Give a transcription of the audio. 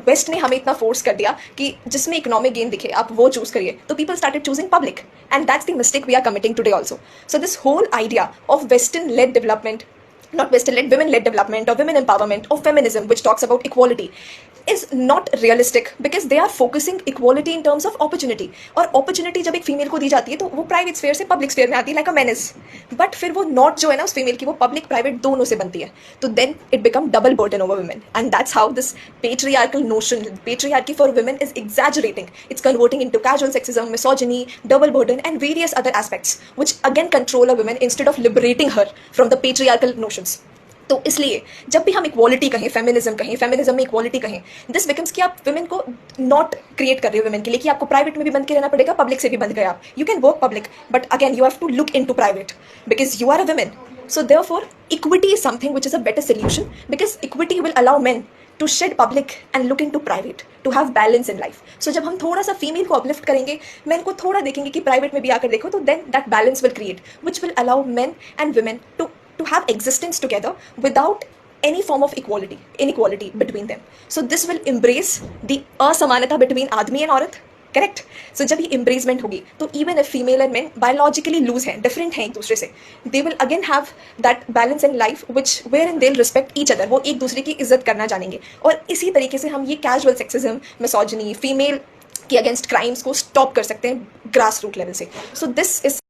Waste ने हमें इतना फोर्स कर दिया कि जिसमें इकोनॉमिक गेन दिखे आप वो चूज करिए, तो people started choosing public, and that's the mistake we are committing today also. So this whole idea of Western led development, not Western led, women led development or women empowerment or feminism which talks about equality is not realistic because they are focusing equality in terms of opportunity. और opportunity जब एक female को दी जाती है तो वो private sphere से public sphere में आती है लाइक अ मेनेस, बट फिर वो नॉट जो है ना उस फीमेल की वो पब्लिक प्राइवेट दोनों से बनती है, तो then it become double burden over women, and that's how this patriarchal notion, patriarchy for women is exaggerating. It's converting into casual sexism, misogyny, double burden and various other aspects which again control a woman instead of liberating her from the patriarchal notions. तो इसलिए जब भी हम equality कहें, feminism कहें, feminism में equality कहें, this becomes कि आप वुमेन को नॉट क्रिएट कर रहे हो वुमेन के लिए कि आपको प्राइवेट में भी बंद के रहना पड़ेगा, पब्लिक से भी बंद गए आप. You can work public but again you have to look into private because you are a woman. So therefore, equity is something which is a better solution because equity will allow men to shed public and look into private, to have balance in life. So जब हम थोड़ा सा female को uplift करेंगे, men को थोड़ा देखेंगे कि प्राइवेट में भी आकर देखो, तो then that balance will create, which will allow men and women to have existence together without any form of inequality between them. So this will embrace the असमानता between आदमी and औरत. करेक्ट. सो जब ये embracement होगी तो even if female and men biologically loose हैं, different हैं एक दूसरे से, they will again have that balance in life which where in they will respect each other. वो एक दूसरे की इज्जत करना जानेंगे और इसी तरीके से हम ये कैजुअल सेक्सिज्म, मिसोजिनी, फीमेल के अगेंस्ट क्राइम्स को स्टॉप कर सकते हैं ग्रास रूट लेवल से. So this is